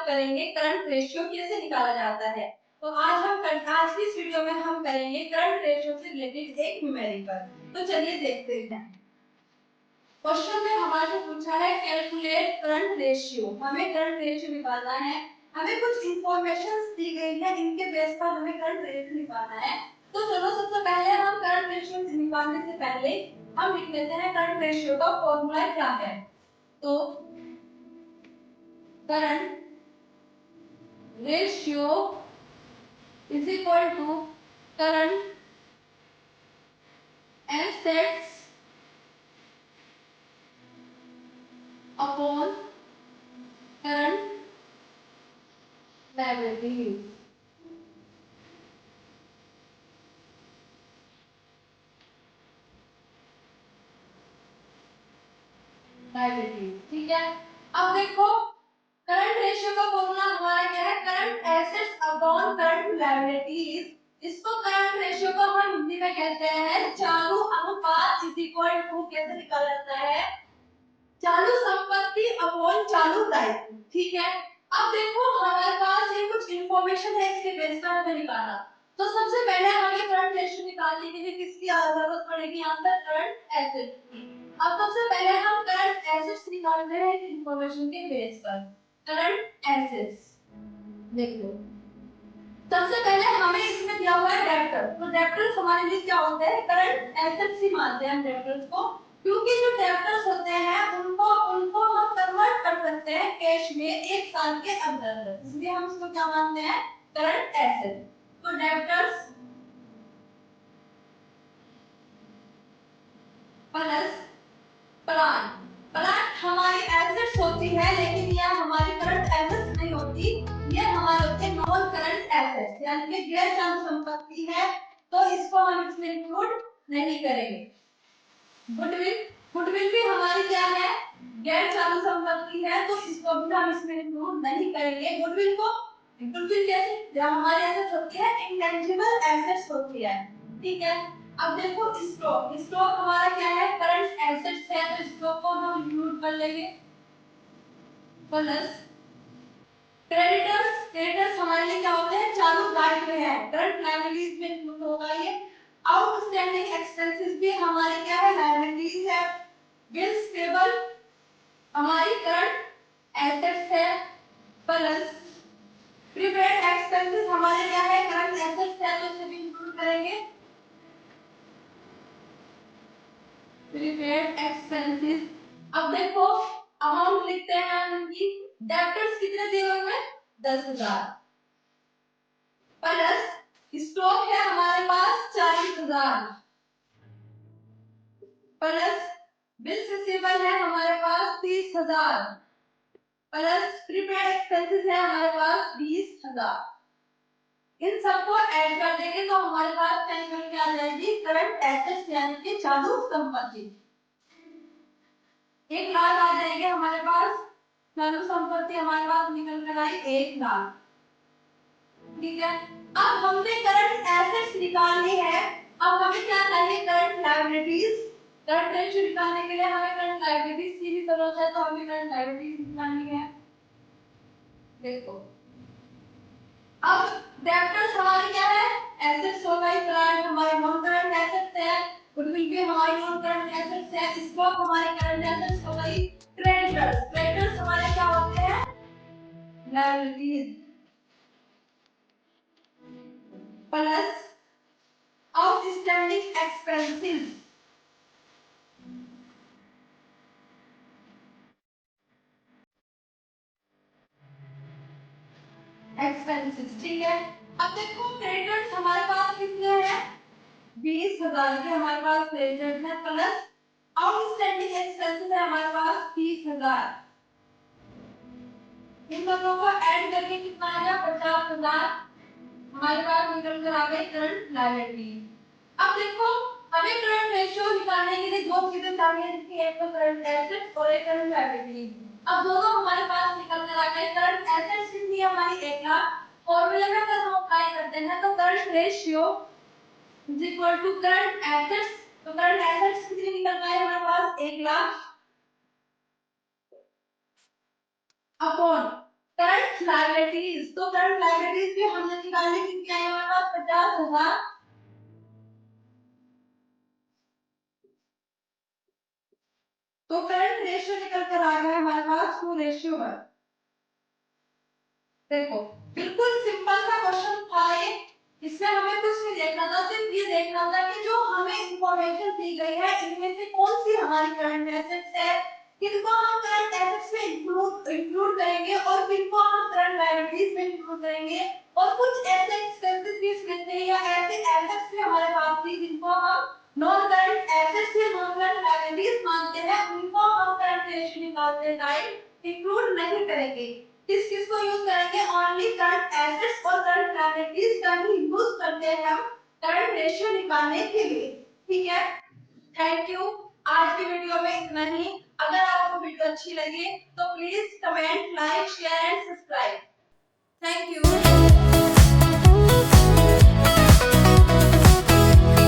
हम करेंगे current ratio कैसे निकाला जाता है। तो आज की इस वीडियो में हम करेंगे करंट रेशियो से रिलेटेड एक न्यूमेरिकल। तो चलिए देखते हैं। क्वेश्चन में हमारे से पूछा है कैलकुलेट करंट रेशियो। हमें करंट रेशियो निकालना है। हमें कुछ इंफॉर्मेशन दी गई है, इनके बेस पर हमें करंट रेशियो निकालना है। तो चलो सबसे पहले हम करंट रेशियो निकालने से पहले हम लिख लेते हैं करंट रेशियो का फॉर्मूला क्या है। तो current ratio is equal to current assets upon current liabilities. ठीक है। अब देखो करंट रेशियो का फॉर्मूला हमारा क्या है, current assets upon current liabilities. इसको करंट रेशियो को हम हिंदी में कहते हैं चालू अनुपात इज इक्वल टू, कैसे निकाला जाता है, चालू संपत्ति अपॉन चालू दायित्व। ठीक है। अब देखो हमारे पास ये कुछ इंफॉर्मेशन है, इसके बेस पर हमें निकालना। तो सबसे पहले हमें करंट रेशियो निकालने के लिए किसकी जरूरत पड़ेगी, यहाँ पर करंट एसेट्स की। अब सबसे पहले हम करंट एसेट्स निकाल रहे हैं इंफॉर्मेशन के बेस पर। करंट एसेट्स देख लो। सबसे पहले हमें इसमें दिया हुआ है डेब्टर। तो डेब्टर्स हमारे लिए क्या होते हैं, करंट एसेट्स ही मानते हैं हम डेब्टर्स को, क्योंकि जो डेब्टर्स होते हैं उनको उनको हम कन्वर्ट कर सकते हैं कैश में एक साल के अंदर, इसलिए हम इसको क्या मानते हैं, करंट एसेट। तो डेब्टर्स प्लस प्लान। प्लान हमारी एसेट्स होती है, लेकिन यह हमारी करंट एसेट्स नहीं होती, ये हमारे होते हैं नॉन करंट एसेट्स, यानी कि गैर चालू संपत्ति है, तो इसको हम इसमें इंक्लूड नहीं करेंगे। गुडविल, गुडविल भी हमारी क्या है, गैर चालू संपत्ति है, तो इसको भी हम इसमें इंक्लूड नहीं करेंगे। गुडविल को, गुडविल कैसे, जब हमारी एसेट्स होती है इंटेंजिबल एसेट्स होती है। ठीक है। अब देखो स्टॉक, स्टॉक हमारा क्या है, करंट एसेट्स है, तो स्टॉक को हम इंक्लूड कर लेंगे। प्लस क्रेडिटर्स, क्रेडिटर्स हमारे लिए क्या होते हैं, चालू दायित्व है, करंट लायबिलिटीज में इंक्लूड होगा ये। आउटस्टैंडिंग एक्सपेंसेस भी हमारी क्या है, लायबिलिटीज है। बिल्स पेबल हमारी करंट एसेट्स है। प्लस प्रीपेड एक्सपेंसेस हमारे क्या है, करंट एसेट्स है, तो इसे भी इंक्लूड करेंगे। Prepaid expenses. अब देखो अमाउंट लिखते हैं इनकी, डेब्टर्स कितने दिए हुए हैं, 10,000। प्लस स्टॉक है हमारे पास 40,000। प्लस बिल्स रिसीवेबल है हमारे पास 30,000। प्लस प्रीपेड एक्सपेंसेस है हमारे पास 20,000। इन सबको ऐड कर देंगे तो हमारे पास निकल के आ जाएगी करंट एसेट्स, यानी कि चालू संपत्ति। 1,00,000 आ जाएंगे हमारे पास, चालू संपत्ति हमारे पास निकल कर आई 1,00,000। ठीक है। अब हमने करंट एसेट्स निकाल ली है, अब हमें क्या चाहिए, करंट लायबिलिटीज। करंट रेशियो निकालने के लिए हमें करंट लायबिलिटीज की भी जरूरत है, तो हमें करंट लायबिलिटीज निकालनी है। देखो अब डेब्टर्स हमारी क्या है, एसेट्स हो गई, प्लांट हमारी नॉन करंट एसेट्स है, गुडविल भी हमारी नॉन करंट एसेट्स है, स्टॉक हमारी करंट एसेट्स हो गई। क्रेडिटर्स, क्रेडिटर्स हमारे क्या होते हैं, liabilities. Plus outstanding expenses, expenses. ठीक है। अब देखो क्रेडिटर्स हमारे पास कितने हैं, 20,000 के हमारे पास क्रेडिटर्स है। प्लस आउटस्टैंडिंग एक्सपेंसेस है हमारे पास 30,000। इन दोनों को ऐड करके कितना आएगा, 50,000 हमारे पास निकल कर आ गई करंट लायबिलिटी। अब देखो हमें करंट रेशियो निकालने के लिए दो चीजें चाहिए थी, एक तो करंट एसेट्स और एक करंट लायबिलिटी। अब दोनों हमारे पास निकल कर आ गए। करंट एसेट्स कितनी है हमारी, 1,00,000। फॉर्मूले में अगर हम अप्लाई करते हैं तो current ratio is equal to current assets, तो करंट एसेट्स कितनी निकल गए हमारे पास, 1,00,000 अपॉन करंट लायबिलिटीज, तो करंट लायबिलिटीज भी हमने निकाली कितनी आई हमारे पास 50,000। तो करंट रेशियो निकल कर आ गया हमारे पास 2:1। देखो बिल्कुल सिंपल सा क्वेश्चन था ये, इसमें हमें कुछ नहीं देखना था, सिर्फ ये देखना था कि जो हमें इंफॉर्मेशन दी गई है इनमें से कौन सी हमारी करंट एसेट्स है, किनको हम करंट एसेट्स में इंक्लूड करेंगे और किनको हम करंट लायबिलिटीज में इंक्लूड करेंगे, और कुछ ऐसे एक्सपेंसेस में से या ऐसे एसेट्स भी हमारे पास थी जिनको हम नॉन करंट एसेट्स या नॉन करंट लायबिलिटीज मानते हैं, उनको हम करंट रेशियो निकालते टाइम इंक्लूड नहीं करेंगे। किस किस को यूज करेंगे, ओनली करंट एसेट्स और करंट लायबिलिटीज का ही यूज करते हैं हम करंट रेशियो निकालने के लिए। ठीक है, थैंक यू। आज की वीडियो में इतना ही। अगर आपको वीडियो अच्छी लगी तो please comment, like, share and subscribe. Thank you.